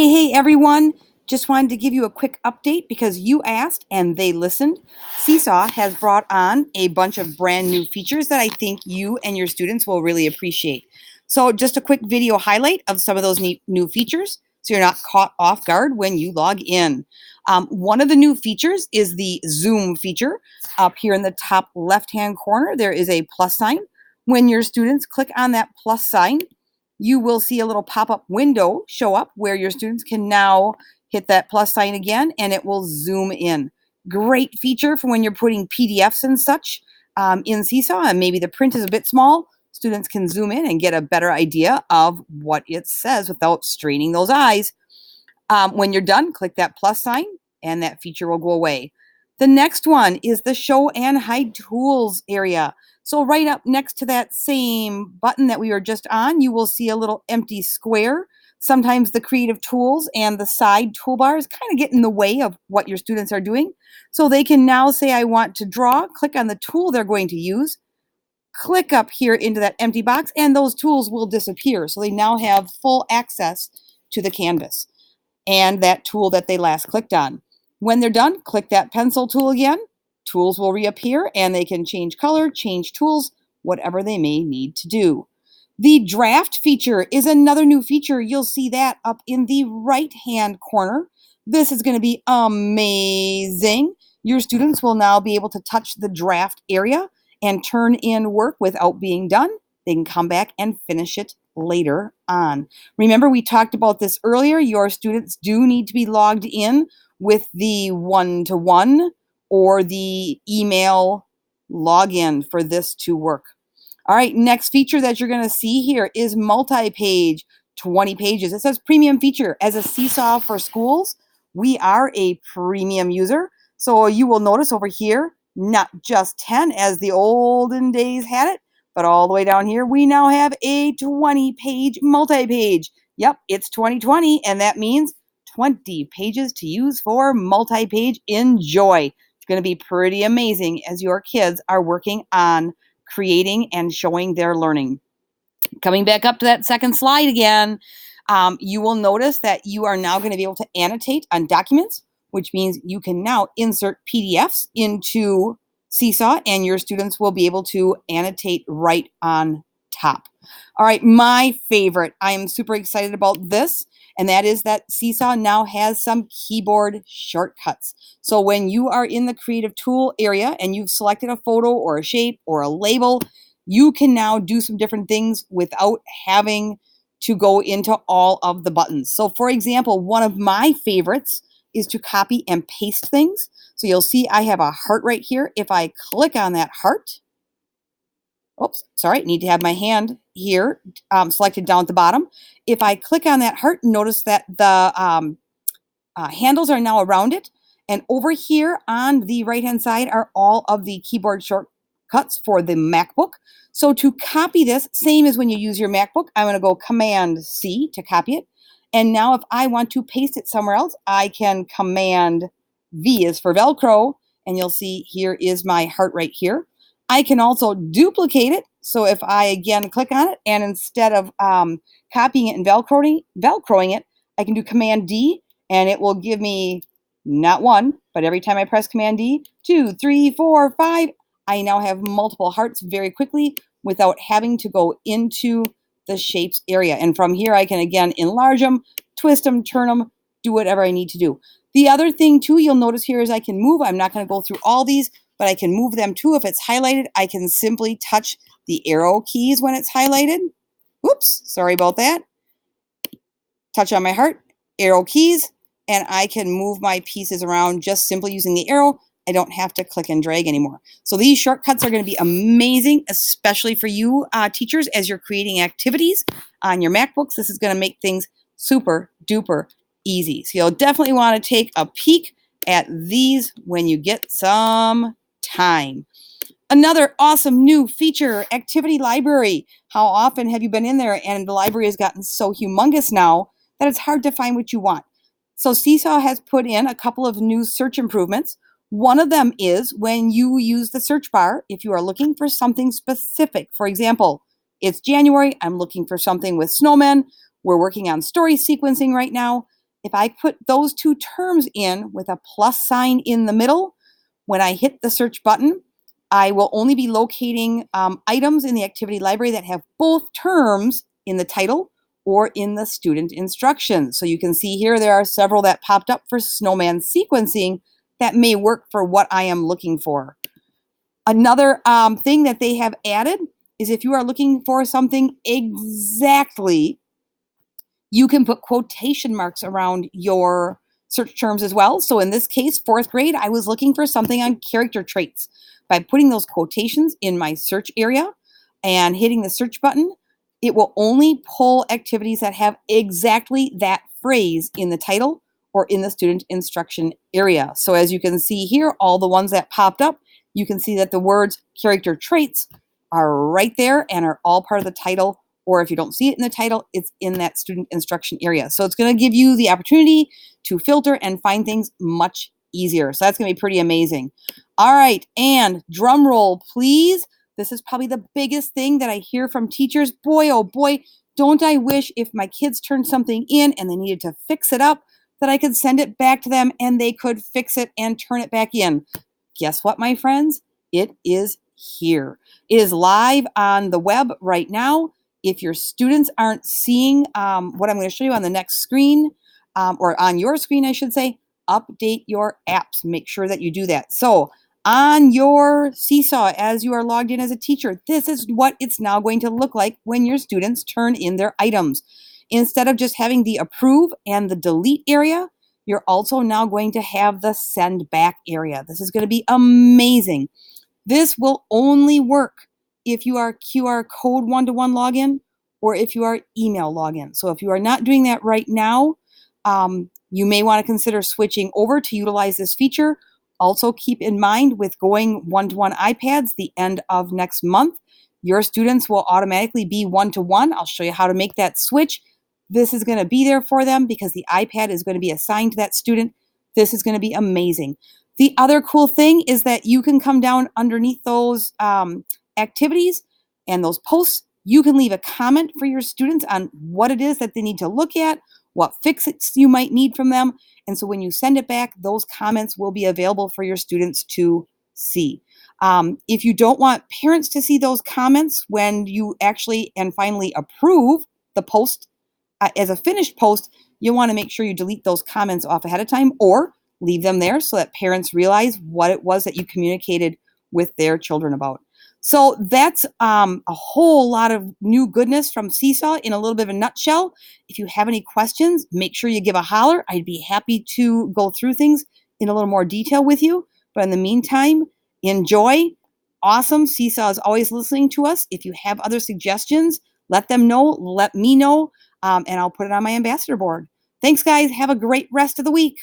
Hey, everyone. Just wanted to give you a quick update because you asked and they listened. Seesaw has brought on a bunch of brand new features that I think you and your students will really appreciate. So just a quick video highlight of some of those neat new features so you're not caught off guard when you log in. One of the new features is the Zoom feature. Up here in the top left-hand corner, there is a plus sign. When your students click on that plus sign, you will see a little pop-up window show up where your students can now hit that plus sign again and it will zoom in. Great feature for when you're putting PDFs and such in Seesaw and maybe the print is a bit small. Students can zoom in and get a better idea of what it says without straining those eyes. When you're done, click that plus sign and that feature will go away. The next one is the show and hide tools area. So right up next to that same button that we were just on, you will see a little empty square. Sometimes the creative tools and the side toolbars kind of get in the way of what your students are doing. So they can now say, I want to draw, click on the tool they're going to use, click up here into that empty box, and those tools will disappear. So they now have full access to the canvas and that tool that they last clicked on. When they're done, click that pencil tool again. Tools will reappear and they can change color, change tools, whatever they may need to do. The draft feature is another new feature. You'll see that up in the right-hand corner. This is going to be amazing. Your students will now be able to touch the draft area and turn in work without being done. They can come back and finish it later on. Remember, we talked about this earlier. Your students do need to be logged in with the one-to-one or the email login for this to work. All right, next feature that you're going to see here is multi-page, 20 pages. It says premium feature. As a Seesaw for Schools, we are a premium user. So you will notice over here, not just 10 as the olden days had it, but all the way down here, we now have a 20-page multi-page. Yep, it's 2020, and that means 20 pages to use for multi-page. Enjoy. It's going to be pretty amazing as your kids are working on creating and showing their learning. Coming back up to that second slide again, you will notice that you are now going to be able to annotate on documents, which means you can now insert PDFs into Seesaw and your students will be able to annotate right on top. All right, my favorite. I am super excited about this, and that is that Seesaw now has some keyboard shortcuts. So when you are in the creative tool area and you've selected a photo or a shape or a label, you can now do some different things without having to go into all of the buttons. So for example, one of my favorites is to copy and paste things. So you'll see I have a heart right here. If I click on that heart, oops, sorry, need to have my hand here selected down at the bottom. If I click on that heart, notice that the handles are now around it. And over here on the right-hand side are all of the keyboard shortcuts for the MacBook. So to copy this, same as when you use your MacBook, I'm going to go Command-C to copy it. And now if I want to paste it somewhere else, I can Command-V is for Velcro. And you'll see here is my heart right here. I can also duplicate it. So if I again click on it and instead of copying it and Velcroing it, I can do Command-D and it will give me not one, but every time I press Command-D, 2, 3, 4, 5, I now have multiple hearts very quickly without having to go into the shapes area. And from here, I can again enlarge them, twist them, turn them, do whatever I need to do. The other thing too, you'll notice here is I can move. I'm not going to go through all these, but I can move them too. If it's highlighted, I can simply touch the arrow keys when it's highlighted. Oops, sorry about that. Touch on my heart, arrow keys, and I can move my pieces around just simply using the arrow. I don't have to click and drag anymore. So these shortcuts are going to be amazing, especially for you teachers as you're creating activities on your MacBooks. This is going to make things super duper easy. So you'll definitely want to take a peek at these when you get some time. Another awesome new feature, Activity Library. How often have you been in there and the library has gotten so humongous now that it's hard to find what you want? So Seesaw has put in a couple of new search improvements. One of them is when you use the search bar, if you are looking for something specific. For example, it's January, I'm looking for something with snowmen. We're working on story sequencing right now. if I put those two terms in with a plus sign in the middle, when I hit the search button, I will only be locating items in the activity library that have both terms in the title or in the student instructions. So you can see here there are several that popped up for snowman sequencing that may work for what I am looking for. Another thing that they have added is if you are looking for something exactly, you can put quotation marks around your search terms as well. So in this case, fourth grade, I was looking for something on character traits. By putting those quotations in my search area and hitting the search button, it will only pull activities that have exactly that phrase in the title or in the student instruction area. So as you can see here, all the ones that popped up, you can see that the words character traits are right there and are all part of the title, or if you don't see it in the title, it's in that student instruction area. So it's going to give you the opportunity to filter and find things much easier. So that's going to be pretty amazing. All right, and drum roll, please. This is probably the biggest thing that I hear from teachers. Boy, oh boy, don't I wish if my kids turned something in and they needed to fix it up, that I could send it back to them and they could fix it and turn it back in. Guess what, my friends? It is here. It is live on the web right now. If your students aren't seeing what I'm going to show you on the next screen, or on your screen, I should say, update your apps. Make sure that you do that. So on your Seesaw, as you are logged in as a teacher, this is what it's now going to look like when your students turn in their items. Instead of just having the approve and the delete area, you're also now going to have the send back area. This is going to be amazing. This will only work if you are QR code one-to-one login or if you are email login. So if you are not doing that right now, you may want to consider switching over to utilize this feature. Also keep in mind with going one-to-one iPads the end of next month, your students will automatically be one-to-one. I'll show you how to make that switch. This is going to be there for them because the iPad is going to be assigned to that student. This is going to be amazing. The other cool thing is that you can come down underneath those activities and those posts. You can leave a comment for your students on what it is that they need to look at, what fixes you might need from them. And so when you send it back, those comments will be available for your students to see. If you don't want parents to see those comments when you actually and finally approve the post as a finished post, you'll want to make sure you delete those comments off ahead of time or leave them there so that parents realize what it was that you communicated with their children about. So that's a whole lot of new goodness from Seesaw in a little bit of a nutshell. If you have any questions, make sure you give a holler. I'd be happy to go through things in a little more detail with you. But in the meantime, enjoy. Awesome. Seesaw is always listening to us. If you have other suggestions, let them know. Let me know. And I'll put it on my ambassador board. Thanks, guys. Have a great rest of the week.